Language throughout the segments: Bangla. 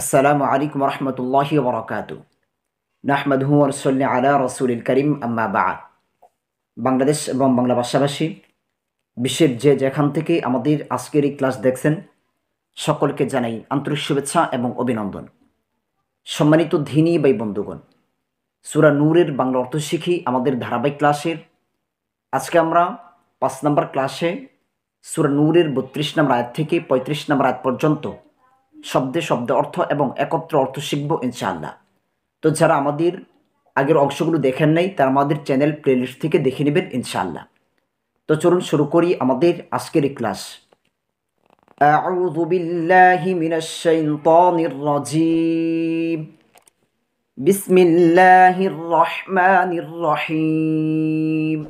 আসসালামু আলাইকুম রহমতুল্লাহি ওবরাকাতু। নাহমাদুহু ওয়া নুসাল্লি আলা রাসূলিল কারীম, আম্মা বা'দ। বাংলাদেশ এবং বাংলা ভাষাভাষী বিশ্বের যে যেখান থেকে আমাদের আজকের এই ক্লাস দেখছেন, সকলকে জানাই আন্তরিক শুভেচ্ছা এবং অভিনন্দন। সম্মানিত দ্বীনী ভাই বন্ধুগণ, সূরা নূরের বাংলা অর্থ শিখি আমাদের ধারাবাহিক ক্লাসের আজকে আমরা 5 নম্বর ক্লাসে সূরা নূরের 32 নম্বর আয়াত থেকে 35 নম্বর আয়াত পর্যন্ত শব্দে শব্দে অর্থ এবং একত্র অর্থ শিখব ইনশাআল্লাহ। তো যারা আমাদের আগের অংশগুলো দেখেন নাই তারা আমাদের চ্যানেল প্লেলিস্ট থেকে দেখে নেবেন ইনশাআল্লাহ। তো চলুন শুরু করি আমাদের আজকের এই ক্লাস। আউযু বিল্লাহি মিনাশ শাইতানির রাজীম। বিসমিল্লাহির রহমানির রহিম।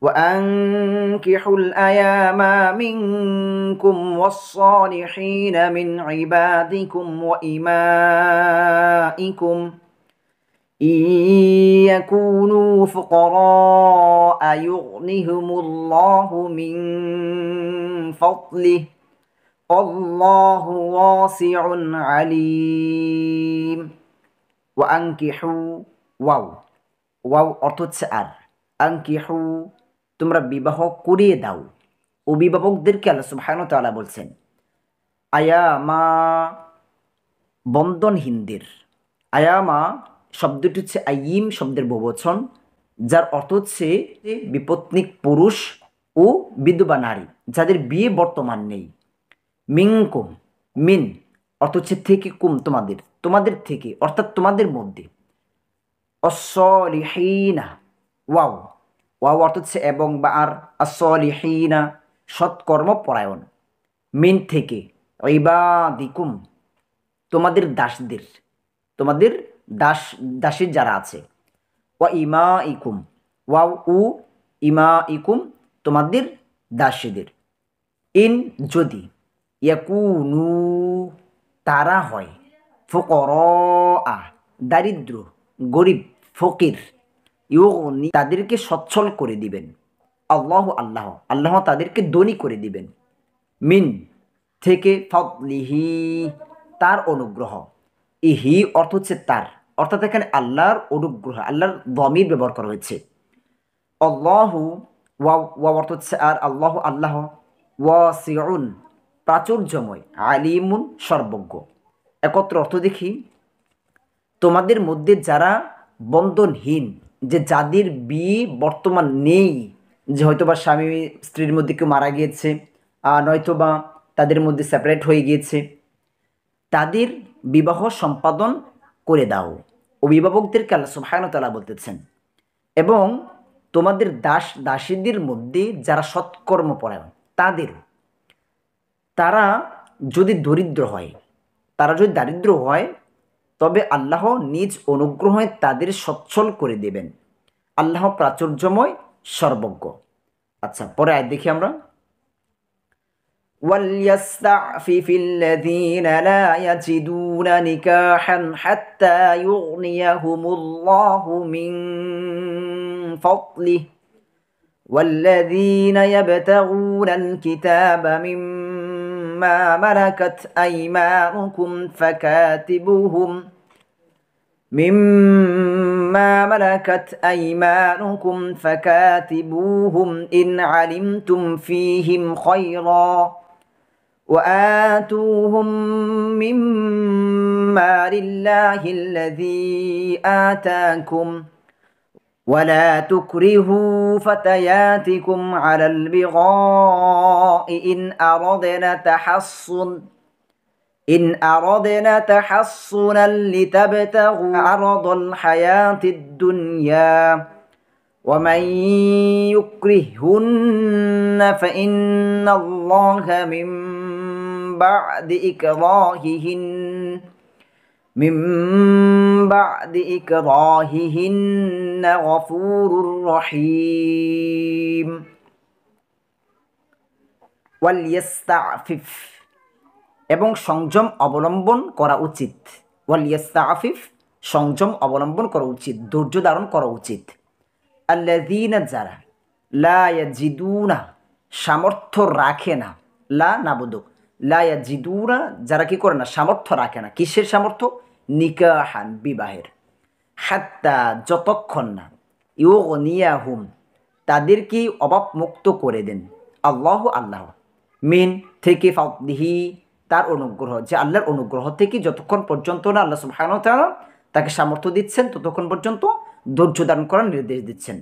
وأنكحوا الأيام منكم والصالحين من عبادكم وإمائكم إن يكونوا فقراء يغنهم الله من فضله والله واسع عليم। وأنكحوا ওয়াও অর্থ হচ্ছে আর, আনকিহু তোমরা বিবাহ করিয়ে দাও। অভিভাবকদেরকে আল্লাহ সুবহানাহু ওয়া তাআলা বলছেন আয়ামা বন্ধনহীনদের। আয়ামা শব্দটি হচ্ছে আইম শব্দের বহুবচন, যার অর্থ হচ্ছে বিপত্নিক পুরুষ ও বিধবা নারী যাদের বিয়ে বর্তমান নেই। মিনকুম মিন অর্থ হচ্ছে থেকে, কুম তোমাদের, তোমাদের থেকে অর্থাৎ তোমাদের মধ্যে। অসলিহিনা ওয়াও অর্থ হচ্ছে এবং বা আর, আসলিহিনা সৎকর্মপরায়ণ, মিন থেকে, ইবাদিকুম তোমাদের দাসদের, তোমাদের দাসী যারা আছে। ওয়া ইমাইকুম ওয়াও উ ইমাইকুম তোমাদের দাসীদের। ইন যদি, ইয়াকুনু তারা হয়, ফুকরা দারিদ্র গরিব ফকির, ইউগনি তাদেরকে সচ্ছল করে দিবেন, আল্লাহ তাদেরকে ধনী করে দিবেন, মিন থেকে, ফাদলিহি তার অনুগ্রহ, ইহি অর্থ হচ্ছে তার, অর্থাৎ এখানে আল্লাহর অনুগ্রহ, আল্লাহর দমির ব্যবহার করা হয়েছে। আল্লাহু ওয়া অর্থ হচ্ছে আর, আল্লাহ ওয়াসিউন প্রাচুর্যময়, আলিমুন সর্বজ্ঞ। একত্র অর্থ দেখি, তোমাদের মধ্যে যারা বন্ধনহীন, যে যাদের বিয়ে বর্তমান নেই, যে হয়তোবা স্বামী স্ত্রীর মধ্যে কেউ মারা গিয়েছে, নয়তোবা তাদের মধ্যে সেপারেট হয়ে গিয়েছে, তাদের বিবাহ সম্পাদন করে দাও। অভিভাবকদেরকে আল্লাহ সুবহানাহু ওয়া তাআলা বলতেছেন। এবং তোমাদের দাসীদের মধ্যে যারা সৎকর্মপরায়ণ তারা যদি দারিদ্র হয় তবে আল্লাহ নিজ অনুগ্রহে তাদের সচ্ছল করে দেবেন। আল্লাহ প্রাচুর্যময় সর্বজ্ঞ। আচ্ছা, পরে আয়াত দেখি আমরা। وَلْيَسْتَعْفِفِ الَّذِينَ لَا يَجِدُونَ نِكَاحًا حَتَّى يُغْنِيَهُمُ اللَّهُ مِنْ فَضْلِهِ وَالَّذِينَ يَبْتَغُونَ الْكِتَابَ مِمَّا مَلَكَتْ أَيْمَانُكُمْ فكاتبوهم إن علمتم فيهم خيرا وآتوهم مما لله الذي آتاكم ولا تكرهوا فتياتكم على البغاء إن أردنا تحصنا لتبتغوا عرض الحياة الدنيا ومن يكرهن فإن الله من بعد إكراههن غفور رحيم। ওয়ালিয়াস্তাফিফ এবং সংযম অবলম্বন করা উচিত। ওয়ালিয়াস্তাফিফ সংযম অবলম্বন করা উচিত, ধৈর্য ধারণ করা উচিত। আল্লাযীনা যারা, লা ইয়াজিদুনা সামর্থ্য রাখে না, লা নাবুদুক লা ইয়াজিদুনা, যারা কি করে না, সামর্থ্য রাখে না। কিসের সামর্থ্য? নিকাহান, বিবাহের। হাত্তা, যতক্ষণ না, ইউগনিয়াহুম, তাদেরকে অভাবমুক্ত করে দেন, আল্লাহ, আল্লাহ, মিন, থেকে, ফাদলিহি, তার অনুগ্রহ, যে আল্লাহর অনুগ্রহ থেকে যতক্ষণ পর্যন্ত না আল্লাহ সুবহানাহু ওয়া তাআলা তাকে সামর্থ্য দিচ্ছেন, ততক্ষণ পর্যন্ত ধৈর্য ধারণ করার নির্দেশ দিচ্ছেন।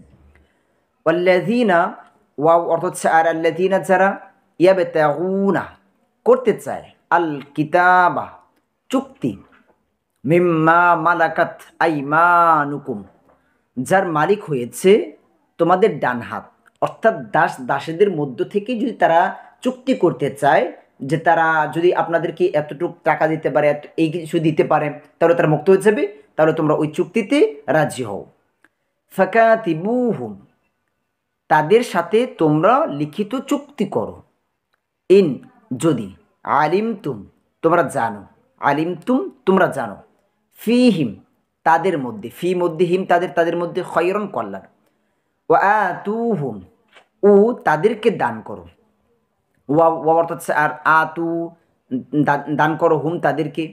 ওয়াল্লাযীনা, ওয়াও অর্থ হচ্ছে আর, আল্লাযীনা, যারা, ইয়াবতাগুনা, করতে চায়, আল কিতাবা, চুক্তি, মিম্মা মালাকাত আইমানুকুম, যার মালিক হয়েছে তোমাদের ডান হাত, অর্থাৎ দাস দাসীদের মধ্য থেকে যদি তারা চুক্তি করতে চায় যে তারা যদি আপনাদেরকে এতটুকু টাকা দিতে পারে, এই কিছু দিতে পারে, তাহলে তারা মুক্ত হয়ে যাবে, তাহলে তোমরা ওই চুক্তিতে রাজি হও। ফাকাতিবুহুম, তাদের সাথে তোমরা লিখিত চুক্তি করো। ইন, যদি, আলিমতুম, তোমরা জানো, আলিমতুম, তোমরা জানো, ফিহিম, তাদের মধ্যে, ফি মধ্যে হিম, তাদের, তাদের মধ্যে, খয়রন, কল্যাণ, ওয়া আতুহুম, ও তাদেরকে দান করো, ওয়া ওয়া অর্থ হচ্ছে আর, আতু, দান করো, হুম, তাদেরকে,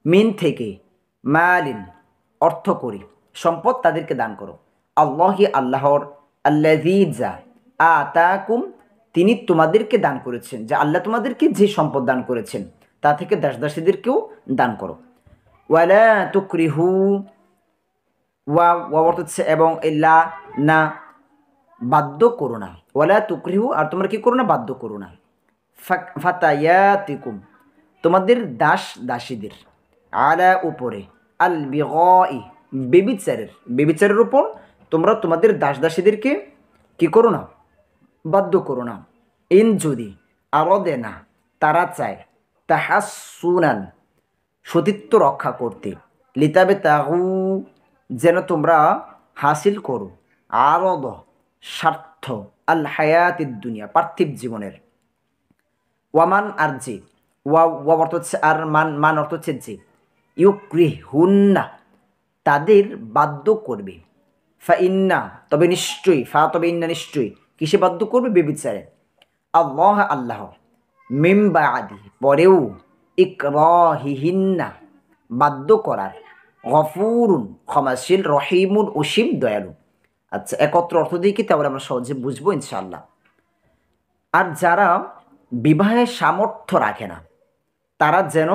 মিন, থেকে, মালিন, অর্থ করি, সম্পদ, তাদেরকে দান করো, আল্লাহি, আল্লাহর, আল্লাযী, যা, আতাকুম, তিনি তোমাদেরকে দান করেছেন, যে আল্লাহ তোমাদেরকে যে সম্পদ দান করেছেন তা থেকে দাস দাসীদেরকেও দান করো। ওয়ালা তুকরিহু, ওয়া ওয়া অর্থ হচ্ছে এবং, ইল্লা, না, বাধ্য করো না, ওয়ালা তুকরিহু, আর তোমরা কি করো না, বাধ্য করো না, ফাতায়াতিকুম, তোমাদের দাস দাসীদের, আলা, উপরে, আল বিগাই, বেবিচারের, বেবিচারের উপর তোমরা তোমাদের দাস দাসীদেরকে কি করো না, বাধ্য করো না। ইন, যদি, আরদে না, তারা চায়, তাহাসুনান, সতীত্ব রক্ষা করতে, লিতাবে তাহু, যেন তোমরা হাসিল করো, আরদ, স্বার্থ, আল হায়াতিদ দুনিয়া, পার্থিব জীবনের, ওয়ামান, আর যে, ওয়া ওয়া অর্থ হচ্ছে আর, মান, মান অর্থ হচ্ছে যে, ইউক্রিহুন্না, তাদের বাধ্য করবে, ফা ইন্না, তবে নিশ্চয়ই, ফা তবে ইন্না, নিশ্চয়ই, কিসে বাধ্য করবে, বেবিচারে, আল্লাহ, আল্লাহ, মিম বাদি, পরেও, ইকরাহিহিন্না, বাধ্য করার, গফুরুন, ক্ষমাশীল, রহিমুন, অসীম দয়ালু। আচ্ছা, একত্র অর্থ দিয়ে কি তাহলে আমরা সহজে বুঝবো ইনশাআল্লাহ। আর যারা বিবাহের সামর্থ্য রাখে না, তারা যেন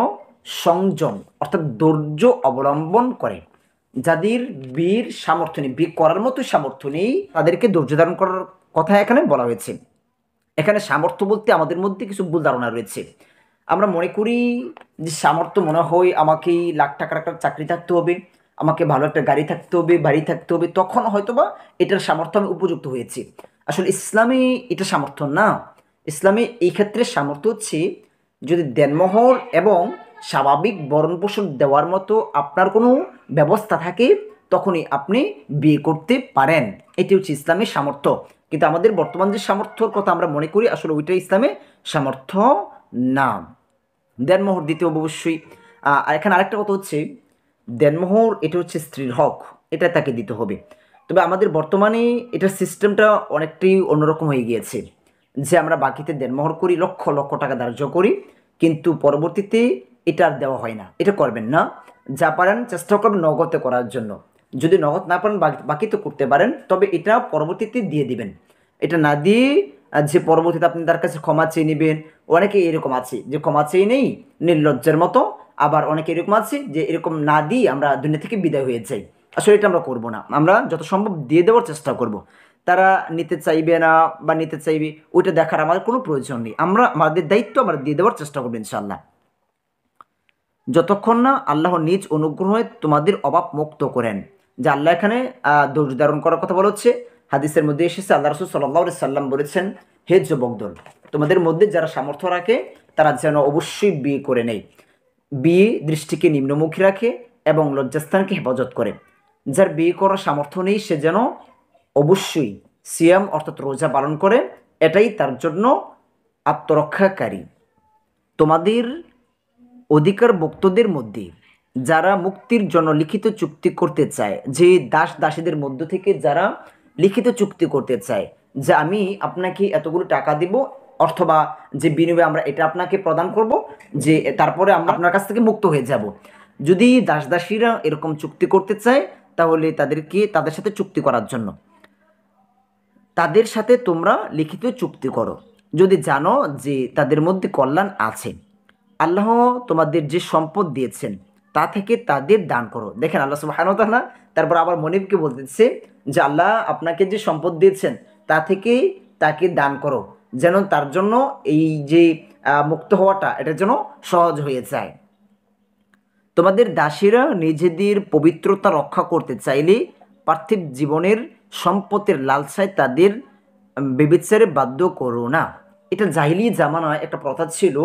সংযম, অর্থাৎ ধৈর্য অবলম্বন করে। যাদের বিয়ের সামর্থ্য নেই, বিয়ে করার মতো সামর্থ্য নেই, তাদেরকে ধৈর্য ধারণ করার কথা এখানে বলা হয়েছে। এখানে সামর্থ্য বলতে আমাদের মধ্যে কিছু ভুল ধারণা রয়েছে। আমরা মনে করি যে সামর্থ্য মনে হয় আমাকে লাখ টাকার একটা চাকরি থাকতে হবে, আমাকে ভালো একটা গাড়ি থাকতে হবে, বাড়ি থাকতে হবে, তখন হয়তোবা এটার সামর্থ্য আমি উপযুক্ত হয়েছি। আসলে ইসলামে এটা সামর্থ্য না। ইসলামে এই ক্ষেত্রে সামর্থ্য হচ্ছে যদি দেনমোহর এবং স্বাভাবিক ভরণ পোষণ দেওয়ার মতো আপনার কোনো ব্যবস্থা থাকে, তখনই আপনি বিয়ে করতে পারেন। এটি হচ্ছে ইসলামের সামর্থ্য। কিন্তু আমাদের বর্তমান যে সামর্থ্যর কথা আমরা মনে করি, আসলে ওইটা ইসলামে সামর্থ্য না। দেনমোহর দিতে হবে অবশ্যই। আর এখানে আরেকটা কথা হচ্ছে, দেনমোহর এটা হচ্ছে স্ত্রীর হক, এটা তাকে দিতে হবে। তবে আমাদের বর্তমানে এটার সিস্টেমটা অনেকটাই অন্যরকম হয়ে গিয়েছে, যে আমরা বাকিতে দেনমোহর করি, লক্ষ লক্ষ টাকা ধার্য করি, কিন্তু পরবর্তীতে এটা আর দেওয়া হয় না। এটা করবেন না। যা পারেন চেষ্টা করবেন নগদে করার জন্য। যদি নগদ না পারেন বাকি তো করতে পারেন, তবে এটা পরবর্তীতে দিয়ে দিবেন। এটা না দিয়ে যে পরবর্তীতে আপনি তার কাছে ক্ষমা চেয়ে নেবেন, অনেকে এরকম আছে যে ক্ষমা চেয়ে নেই নির্লজ্জের মতো, আবার অনেকে এরকম আছে যে এরকম না দিয়ে আমরা দুনিয়া থেকে বিদায় হয়ে যাই। আসলে এটা আমরা করবো না, আমরা যত সম্ভব দিয়ে দেওয়ার চেষ্টা করব। তারা নিতে চাইবে না বা নিতে চাইবে, ওইটা দেখার আমাদের কোনো প্রয়োজন নেই। আমরা আমাদের দায়িত্ব আমরা দিয়ে দেওয়ার চেষ্টা করবো ইনশাআল্লাহ, যতক্ষণ না আল্লাহ নিজ অনুগ্রহে তোমাদের অভাব মুক্ত করেন। যে আল্লাহ এখানে ধৈর্য ধারণ করার কথা বলা হচ্ছে। হাদিসের মধ্যে এসেছে, আল্লাহ রসুল সাল্লাল্লাহু আলাইহি সাল্লাম বলেছেন, হে যুবক দল, তোমাদের মধ্যে যারা সামর্থ্য রাখে তারা যেন অবশ্যই বিয়ে করে নেয়। বিয়ে দৃষ্টিকে নিম্নমুখী রাখে এবং লজ্জাস্থানকে হেফাজত করে। যার বিয়ে করার সামর্থ্য নেই সে যেন অবশ্যই সিয়াম অর্থাৎ রোজা পালন করে, এটাই তার জন্য আত্মরক্ষাকারী। তোমাদের অধিকার ভুক্তদের মধ্যে যারা মুক্তির জন্য লিখিত চুক্তি করতে চায়, যে দাস দাসীদের মধ্য থেকে যারা লিখিত চুক্তি করতে চায় যে আমি আপনাকে এতগুলো টাকা দিব, অথবা যে বিনিময়ে আমরা এটা আপনাকে প্রদান করব, যে তারপরে আমরা আপনার কাছ থেকে মুক্ত হয়ে যাব। যদি দাসদাসীরা এরকম চুক্তি করতে চায় তাহলে তাদের সাথে চুক্তি করার জন্য তাদের সাথে তোমরা লিখিত চুক্তি করো, যদি জানো যে তাদের মধ্যে কল্যাণ আছে। আল্লাহ তোমাদের যে সম্পদ দিয়েছেন তা থেকে তাদের দান করো। দেখেন আল্লাহ সুবহানাহু ওয়া তাআলা তারপর আবার মনিবকে বলতেছে যে আল্লাহ আপনাকে যে সম্পদ দিয়েছেন তা থেকেই তাকে দান করো, যেন তার জন্য এই যে মুক্ত হওয়াটা এটার জন্য সহজ হয়ে যায়। তোমাদের দাসীরা নিজেদের পবিত্রতা রক্ষা করতে চাইলে পার্থিব জীবনের সম্পদের লালসায় তাদের বেবিচারে বাধ্য করো না। এটা জাহিলি জামানায় একটা প্রথা ছিল,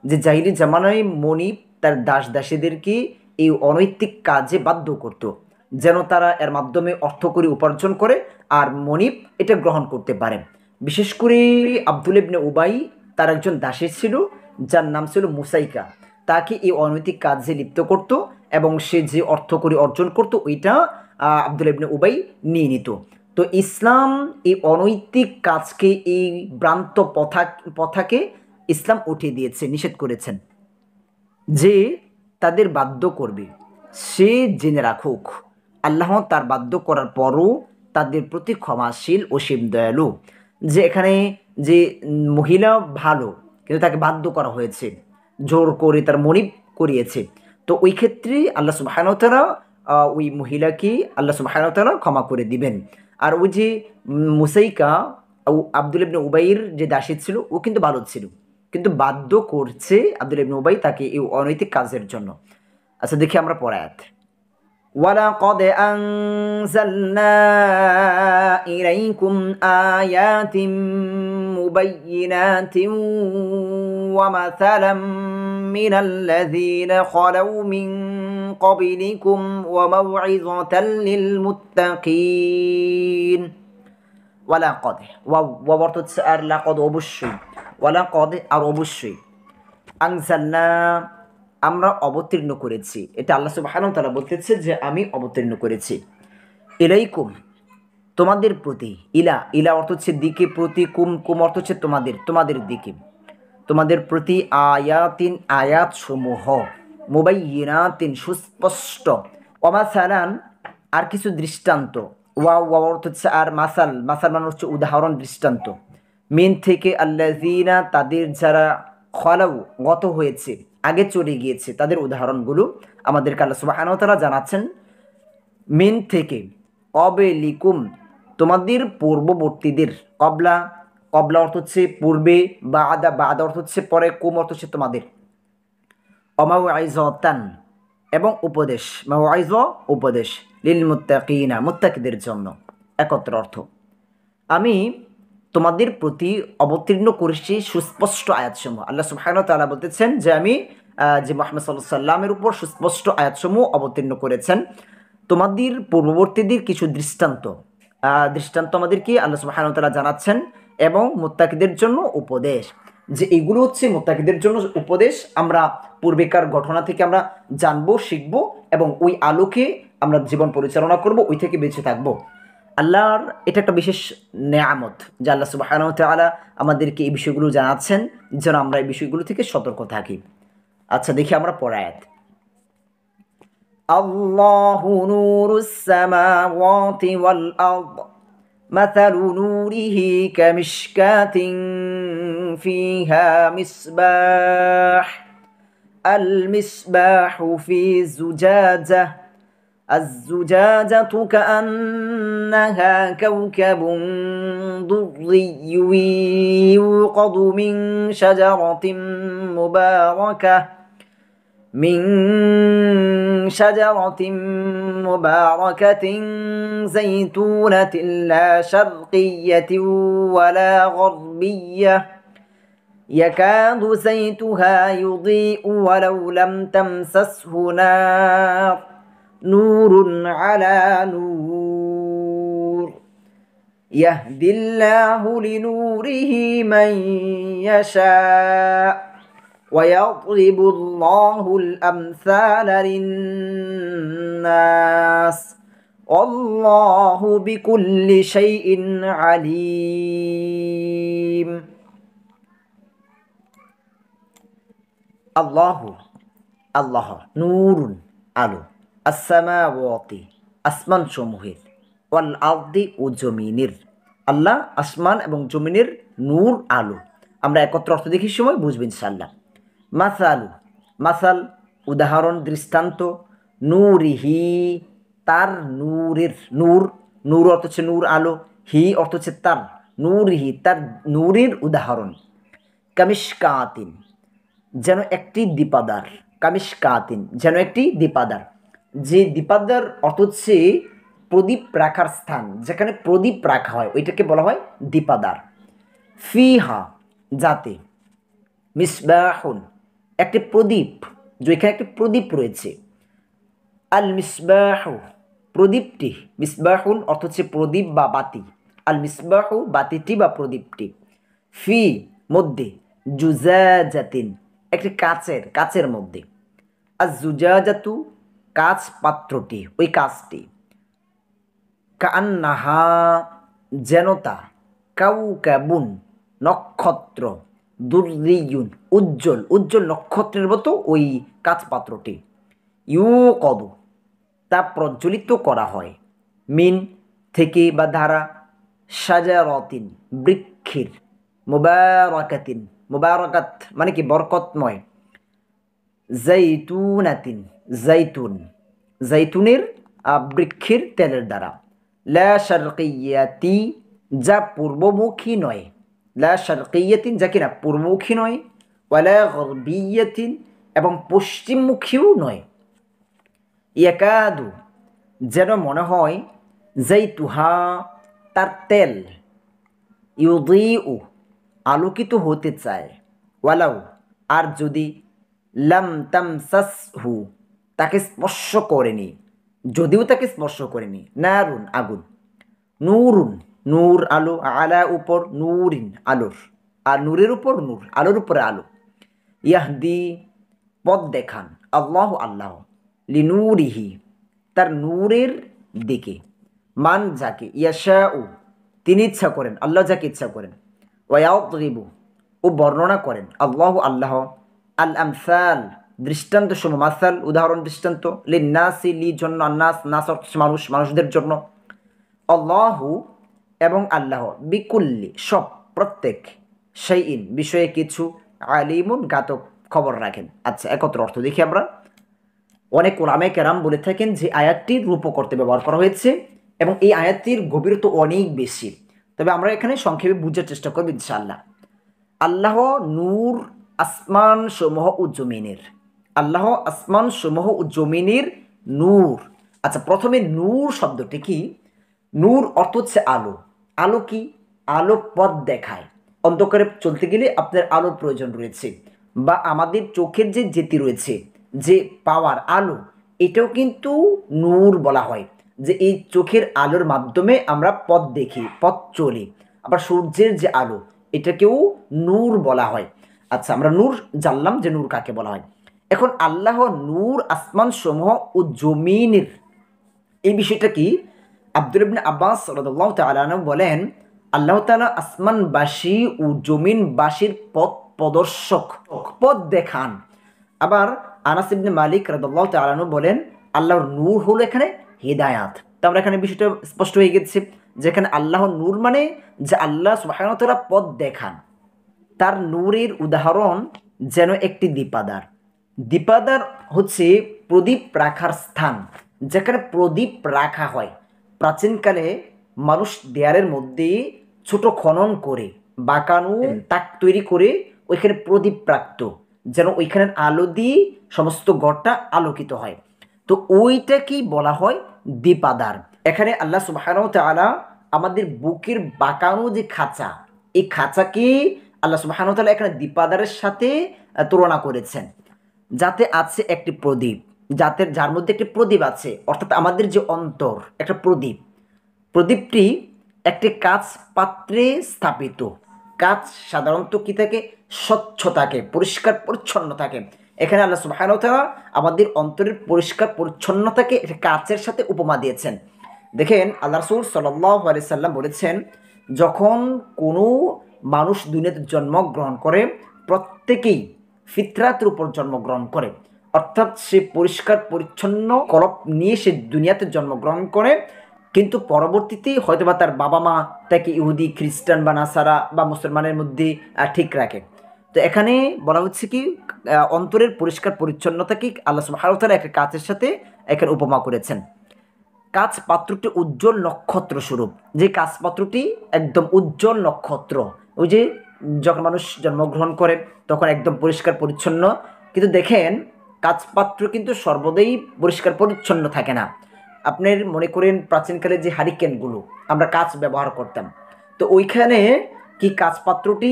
যে জাহিলি জামানায় মনিব তার দাসীদেরকে এই অনৈতিক কাজে বাধ্য করত, যেন তারা এর মাধ্যমে অর্থকরী উপার্জন করে আর মনিব এটা গ্রহণ করতে পারে। বিশেষ করে আব্দুল ইবনে উবাই তার একজন দাসী ছিল যার নাম ছিল মুসাইকা, তাকে এই অনৈতিক কাজে লিপ্ত করত এবং সে যে অর্থকরী অর্জন করত ওইটা আব্দুল ইবনে উবাই নিয়ে নিত। তো ইসলাম এই অনৈতিক কাজকে, এই ভ্রান্ত পথাকে ইসলাম উঠিয়ে দিয়েছে, নিষেধ করেছেন যে তাদের বাধ্য করবে। সে জেনে রাখুক আল্লাহ তার বাধ্য করার পরও তাদের প্রতি ক্ষমাশীল অসীম দয়ালু। যে এখানে যে মহিলা ভালো কিন্তু তাকে বাধ্য করা হয়েছে, জোর করে তার মনিব করিয়েছে, তো ওই ক্ষেত্রে আল্লাহ সুবহানাহু ওয়া তাআলা ওই মহিলাকে আল্লাহ সুবহানাহু ওয়া তাআলা ক্ষমা করে দিবেন। আর ওই যে মুসাইকা আব্দুল ইবনে উবাইয়ের যে দাসী ছিল ও কিন্তু ভালো ছিল, কিন্তু বাধ্য করছে আব্দুল ইবনে উবাই তাকে এই অনৈতিক কাজের জন্য। আচ্ছা দেখি আমরা পরে আয়াত। وَلَقَدْ أَنزَلْنَا إِلَيْكُمْ آيَاتٍ مُبَيِّنَاتٍ وَمَثَلًا مِنَ الَّذِينَ خَلَوْا مِن قَبْلِكُمْ وَمَوْعِظَةً لِلْمُتَّقِينَ। ওয়ালাকদ ওয়া অর্থ হচ্ছে আর, লাকদ অবশ্যই, ওয়ালাকদ আর অবশ্যই, আনজালনা আমরা অবতীর্ণ করেছি। এটা আল্লাহ সুবহানাহু ওয়া তাআলা বলতেছে যে আমি অবতীর্ণ করেছি, ইলাইকুম তোমাদের প্রতি, ইলা ইলা অর্থ হচ্ছে দিকে, প্রতি, কুম অর্থ হচ্ছে তোমাদের দিকে, তোমাদের প্রতি আয়াতিন আয়াত সমূহ, মুবাইয়িনাতিন সুস্পষ্ট, ওমাসালান আর কিছু দৃষ্টান্ত, ওয়া অর্থ হচ্ছে আর, মাসাল মানে হচ্ছে উদাহরণ, দৃষ্টান্ত, মিন থেকে আল্লাযিনা তাদের যারা, খলাউ গত হয়েছে, আগে চলে গিয়েছে, তাদের উদাহরণগুলো আমাদেরকে আল্লাহ সুবহানাহু ওয়া তাআলা জানাচ্ছেন। মিন থেকে, লিকুম তোমাদের পূর্ববর্তীদের, কবলা অর্থ হচ্ছে পূর্বে, বাদা অর্থ হচ্ছে পরে, কুম অর্থ হচ্ছে তোমাদের, অমাউইযাতান এবং উপদেশ, উপদেশ, লিল মুত্তাকিনা মুত্তাকিদের জন্য, একত্র অর্থ। আমি তোমাদের প্রতি অবতীর্ণ করেছি সুস্পষ্ট আয়াতসমূহ। আল্লাহ সুবহানাহু ওয়া তাআলা বলতেছেন যে আমি যে মুহাম্মদ সাল্লাল্লাহু আলাইহি সাল্লামের উপর সুস্পষ্ট আয়াতসমূহ অবতীর্ণ করেছেন। তোমাদের পূর্ববর্তীদের কিছু দৃষ্টান্ত আমাদেরকে আল্লাহ সুবহানাহু ওয়া তাআলা জানাচ্ছেন, এবং মুত্তাকিদের জন্য উপদেশ, যে এগুলো হচ্ছে মুত্তাকিদের জন্য উপদেশ। আমরা পূর্বেকার ঘটনা থেকে আমরা জানবো, শিখবো, এবং ওই আলোকে আমরা জীবন পরিচালনা করব, ওই থেকে বেঁচে থাকবো। আল্লাহর এটা একটা বিশেষ নেয়ামত যে আল্লাহ সুবহানাহু ওয়া তাআলা আমাদেরকে এই বিষয়গুলো জানাচ্ছেন যেন আমরা এই বিষয়গুলো থেকে সতর্ক থাকি। আচ্ছা দেখি আমরা পরের আয়াত। আল্লাহু নূরুস সামাওয়াতি ওয়াল আরদ মাসালু নূরিহি কামিশকাতিন ফিহা মিসবাহ আল মিসবাহু ফি জুজাজাহ الزجاجة كأنها كوكب دري يوقد من شجرة مباركة زيتونة لا شرقية ولا غربية يكاد زيتها يضيء ولو لم تمسسه نار نور على نور يهدي الله لنوره من يشاء ويضرب الله الأمثال للناس والله بكل شيء عليم। আল্লাহু আল্লাহ, নূরুন আলো, আসসামাওয়াতি আসমান সমূহের, ওয়াল আরদি ও জমিনের, আল্লাহ আসমান এবং জমিনের নূর আলো। আমরা একত্র অর্থ দেখি সময় বুঝবো ইনশাআল্লাহ। মাসালু, মাসাল উদাহরণ দৃষ্টান্ত, নূরিহি তার নূরের, নূর, নূর অর্থ হচ্ছে নূর আলো, হি অর্থ হচ্ছে তার, নূরিহি তার নূরের উদাহরণ, কামিশকাতিন যেন একটি দীপাদার, কামিশকাতিন যেন একটি দীপাদার, যে দীপাদার অর্থ হচ্ছে প্রদীপ রাখার স্থান, যেখানে প্রদীপ রাখা হয় ওইটাকে বলা হয় দীপাদার। ফিহা যাতে, মিসবাহুন একটি প্রদীপ, যেখানে একটি প্রদীপ রয়েছে, আল মিসবাহু প্রদীপটি, মিসবাহুন অর্থ হচ্ছে প্রদীপ বা বাতি, আল মিসবাহু বাতিটি বা প্রদীপটি, ফি মধ্যে, জুজাজাতিন একটি কাচের, কাচের মধ্যে, আর জুজাজাতু কাচ পাত্রটি, ওই কাচটি, কান্নাহা যেন তা, কাউকাবুন নক্ষত্র, দুর্রিয়ুন উজ্জ্বল, উজ্জ্বল নক্ষত্রের মতো ওই কাচ পাত্রটি, ইউকদ তা প্রজ্বলিত করা হয়, মিন থেকে বা ধারা, সাজারতিন বৃক্ষের, মুবারাকাতিন মুবারাকাত মানে কি বরকতময়, জাইতুনাতিন জাইতুন জাইতুনের বৃক্ষের তেলের দ্বারা, লা শারকিয়াতি যা পূর্বমুখী নয়, লা শারকিয়াতিন যা কিনা পূর্বমুখী নয়, ওয়ালা গরবিয়াতিন এবং পশ্চিমমুখীও নয়, ইয়াকাদু যেন মনে হয়, জাইতুহা তার তেল, ইউদিউ আলোকিত হতে চায়, ওয়ালাউ আর যদি, লাম তামসাসহু তাকে স্পর্শ করেনি, যদিও তাকে স্পর্শ করেনি, নারুন আগুন, নূরুন নূর আলো, আলা উপর, নূরিন আলোর, আর নূরের উপর নূর, আলোর উপরে আলো, ইয়াহদি পথ দেখান, আল্লাহ আল্লাহ, লিনুরিহি তার নূরের দিকে, মান যাকে, ইয়াশাউ তিনি ইচ্ছা করেন, আল্লাহ যাকে ইচ্ছা করেন, ওয়ায়াদরিবু ও বর্ণনা করেন, আল্লাহ আল্লাহ, আল আমসাল দৃষ্টান্ত সমূহ, মাসাল উদাহরণ দৃষ্টান্ত, লিন্নাসি লি জন্য, আন্নাস নাস অর্থ মানুষ, মানুষদের জন্য, আল্লাহু এবং আল্লাহ, বিকুল্লি সব, প্রত্যেক, শাইইন বিষয়ে কিছু, আলিমুন গাতক খবর রাখেন। আচ্ছা একত্র অর্থ দেখি আমরা। অনেক ওলামায়ে কেরাম বলে থাকেন যে আয়াতটির রূপক করতে ব্যবহার করা হয়েছে এবং এই আয়াতটির গভীরতা অনেক বেশি, তবে আমরা এখানে সংক্ষেপে বুঝার চেষ্টা করব ইনশাআল্লাহ। আল্লাহ নূর আসমান সমূহ ও জমিনের, আল্লাহ আসমান সমূহ ও জমিনের নূর। আচ্ছা প্রথমে নূর শব্দটি কি? নূর অর্থ হচ্ছে আলো। আলো কি? আলো পথ দেখায়। অন্ধকারে চলতে গেলে আপনার আলোর প্রয়োজন রয়েছে, বা আমাদের চোখের যে জ্যোতি রয়েছে, যে পাওয়ার আলো, এটাও কিন্তু নূর বলা হয়, যে এই চোখের আলোর মাধ্যমে আমরা পথ দেখি, পথ চলি। আবার সূর্যের যে আলো, এটাকেও নূর বলা হয়। আচ্ছা আমরা নূর জানলাম যে নূর কাকে বলা হয়। এখন আল্লাহ নূর আসমান সমূহ ও জমিনের, এই বিষয়টা কি? আব্দুল ইবনে আব্বাস রাদিয়াল্লাহু তাআলা আনহু বলেন, আল্লাহ তাআলা আসমানবাসী ও জমিনবাসীর পথ প্রদর্শক, পথ দেখান। আবার আনাস ইবনে মালিক রাদিয়াল্লাহু তাআলা আনহু বলেন, আল্লাহর নূর হলো এখানে হিদায়াত। তো আমরা এখানে বিষয়টা স্পষ্ট হয়ে গেছে, যেখানে আল্লাহর নূর মানে যে আল্লাহ সুবহানাহু ওয়া তাআলা পথ দেখান। তার নূরের উদাহরণ যেন একটি দীপাদার। দীপাদার হচ্ছে প্রদীপ রাখার স্থান, যেখানে প্রদীপ রাখা হয়। প্রাচীনকালে মানুষ দেয়ালের মধ্যে ছোট খনন করে বাঁকানো তাক তৈরি করে ওইখানে প্রদীপ রাখত, যেন ওইখানের আলো দিয়ে সমস্ত ঘরটা আলোকিত হয়। তো ওইটাকেই বলা হয় দীপাদার। এখানে আল্লাহ সুবহানাহু ওয়া তাআলা আমাদের বুকের বাঁকানো যে খাঁচা, এই খাঁচাকে আল্লাহ সুবহানাহু ওয়া তাআলা এখানে দীপাদারের সাথে তুলনা করেছেন। যাতে আছে একটি প্রদীপ, যার মধ্যে একটি প্রদীপ আছে, অর্থাৎ আমাদের যে অন্তর একটা প্রদীপ। প্রদীপটি একটি কাচ পাত্রে স্থাপিত। কাচ সাধারণত কি থাকে? স্বচ্ছ থাকে, পরিষ্কার পরিচ্ছন্ন থাকে। এখানে আল্লাহ সুবহানাহু ওয়া তাআলা আমাদের অন্তরের পরিষ্কার পরিচ্ছন্নতাকে কাচের সাথে উপমা দিয়েছেন। দেখেন আল্লাহ রাসূল সাল্লাল্লাহু আলাইহি সাল্লাম বলেছেন, যখন কোনো মানুষ দুনিয়াতে জন্মগ্রহণ করে, প্রত্যেকেই ফিতরাতের উপর জন্মগ্রহণ করে, অর্থাৎ সে পরিষ্কার পরিচ্ছন্ন কলব নিয়ে সে দুনিয়াতে জন্মগ্রহণ করে, কিন্তু পরবর্তীতে হয়তোবা তার বাবা মা তাকে ইহুদি খ্রিস্টান বা নাসারা বা মুসলমানের মধ্যে ঠিক রাখে। তো এখানে বলা হচ্ছে কি অন্তরের পরিষ্কার পরিচ্ছন্নতাকে আল্লাহ সুবহানাহু ওয়া তাআলা একটা কাচের সাথে এখানে উপমা করেছেন। কাচ পাত্রটি উজ্জ্বল নক্ষত্র স্বরূপ, যে কাচ পাত্রটি একদম উজ্জ্বল নক্ষত্র। ওই যে যখন মানুষ জন্মগ্রহণ করে তখন একদম পরিষ্কার পরিচ্ছন্ন, কিন্তু দেখেন কাচ পাত্র কিন্তু সর্বদাই পরিষ্কার পরিচ্ছন্ন থাকে না। আপনার মনে করেন প্রাচীনকালে যে হারিকেনগুলো আমরা কাচ ব্যবহার করতাম, তো ওইখানে কি কাচ পাত্রটি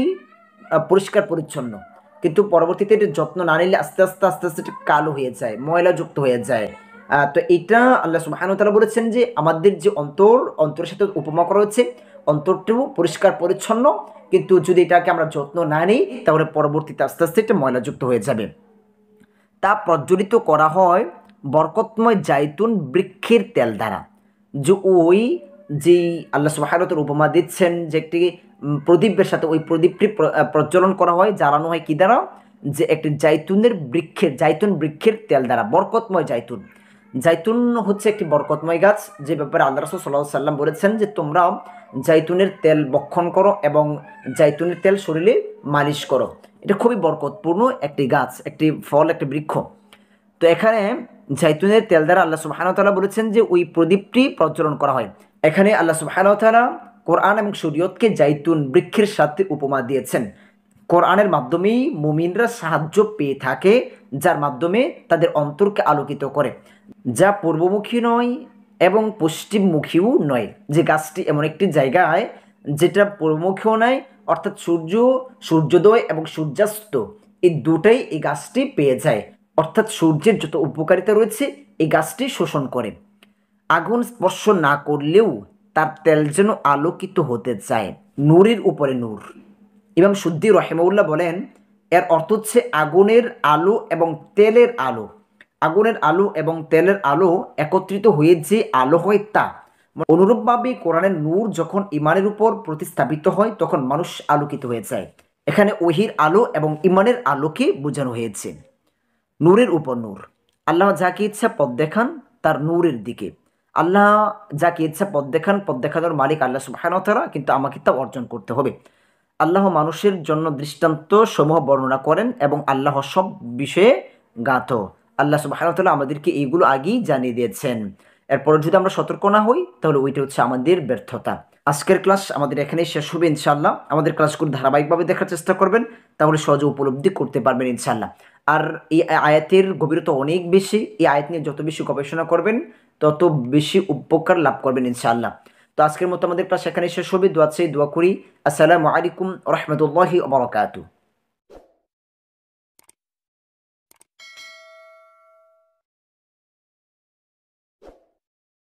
পরিষ্কার পরিচ্ছন্ন, কিন্তু পরবর্তীতে এটির যত্ন না নিলে আস্তে আস্তে আস্তে আস্তে এটি কালো হয়ে যায়, ময়লাযুক্ত হয়ে যায়। তো এটা আল্লাহ সুবহানাহু ওয়া তাআলা বলেছেন যে আমাদের যে অন্তরের সাথে উপমা করা হচ্ছে, অন্তরটিও পরিষ্কার পরিচ্ছন্ন, কিন্তু যদি এটাকে আমরা যত্ন না নিই তাহলে পরবর্তীতে আস্তে আস্তে এটা ময়লাযুক্ত হয়ে যাবে। তা প্রজ্বলিত করা হয় বরকতময় জাইতুন বৃক্ষের তেল দ্বারা। যে ওই যেই আল্লাহ সুবহানাহু ওয়া তাআলা উপমা দিচ্ছেন যে একটি প্রদীপের সাথে ওই প্রদীপটি প্রজ্বলন করা হয়, জ্বালানো হয় কি দ্বারা, যে একটি জাইতুন বৃক্ষের তেল দ্বারা, বরকতময় জাইতুন। জাইতুন হচ্ছে একটি বরকতময় গাছ, যে ব্যাপারে আল্লাহ রাসূল সাল্লাল্লাহু আলাইহি সাল্লাম বলেছেন যে তোমরা জাইতুনের তেল বক্ষণ করো এবং জাইতুনের তেল শরীরে মালিশ করো। এটা খুবই বরকতপূর্ণ একটি গাছ, একটি ফল, একটি বৃক্ষ। তো এখানে জাইতুনের তেল দ্বারা আল্লাহ সুবহানাহু ওয়া তাআলা বলেছেন যে ওই প্রদীপটি প্রজ্বলন করা হয়। এখানে আল্লাহ সুবহানাহু ওয়া তাআলা কোরআন এবং শরীয়তকে জাইতুন বৃক্ষের সাথে উপমা দিয়েছেন। কোরআনের মাধ্যমেই মুমিনরা সাহায্য পেয়ে থাকে, যার মাধ্যমে তাদের অন্তরকে আলোকিত করে, যা পূর্বমুখী নয় এবং পশ্চিমমুখীও নয়। যে গাছটি এমন একটি জায়গায় যেটা পূর্বমুখীও নয়, অর্থাৎ সূর্যোদয় এবং সূর্যাস্ত এই দুটাই এই গাছটি পেয়ে যায়, অর্থাৎ সূর্যের যত উপকারিতা রয়েছে এই গাছটি শোষণ করে। আগুন স্পর্শ না করলেও তার তেল যেন আলোকিত হতে চায়, নূরের উপরে নূর। ইমাম সুদ্দি রহিমাহুল্লাহ বলেন এর অর্থ হচ্ছে আগুনের আলো এবং তেলের আলো, আগুনের আলো এবং তেলের আলো একত্রিত হয়ে যে আলো হয় তা। অনুরূপভাবে কোরআনের নূর যখন ইমানের উপর প্রতিস্থাপিত হয় তখন মানুষ আলোকিত হয়ে যায়। এখানে ওহির আলো এবং ইমানের আলোকে বোঝানো হয়েছে। নূরের উপর নূর, আল্লাহ যাকে ইচ্ছা পথ দেখান তার নূরের দিকে। আল্লাহ যাকে ইচ্ছা পথ দেখান, পথ দেখানোর মালিক আল্লাহ সুবহানাহু ওয়া তাআলা, কিন্তু আমাকে তা অর্জন করতে হবে। আল্লাহ মানুষের জন্য দৃষ্টান্ত সমূহ বর্ণনা করেন এবং আল্লাহ সব বিষয়ে জ্ঞাত। আল্লাহ সুবহানাহু ওয়া তাআলা আমাদেরকে এইগুলো আগেই জানিয়ে দিয়েছেন। এরপরে যদি আমরা সতর্ক না হই তাহলে ওইটা হচ্ছে আমাদের ব্যর্থতা। আজকের ক্লাস আমাদের এখানেই শেষ হবে ইনশাআল্লাহ। আমাদের ক্লাসগুলো ধারাবাহিকভাবে দেখার চেষ্টা করবেন, তাহলে সহজে উপলব্ধি করতে পারবেন ইনশাআল্লাহ। আর এই আয়াতের গভীরতা অনেক বেশি, এই আয়াত নিয়ে যত বেশি গবেষণা করবেন তত বেশি উপকার লাভ করবেন ইনশাআল্লাহ। তো আজকের মতো আমাদের ক্লাস এখানে শেষ হবে। দোয়া চাই, দোয়া করি। আসসালামু আলাইকুম ওয়া রাহমাতুল্লাহি ওয়া বারাকাতুহু।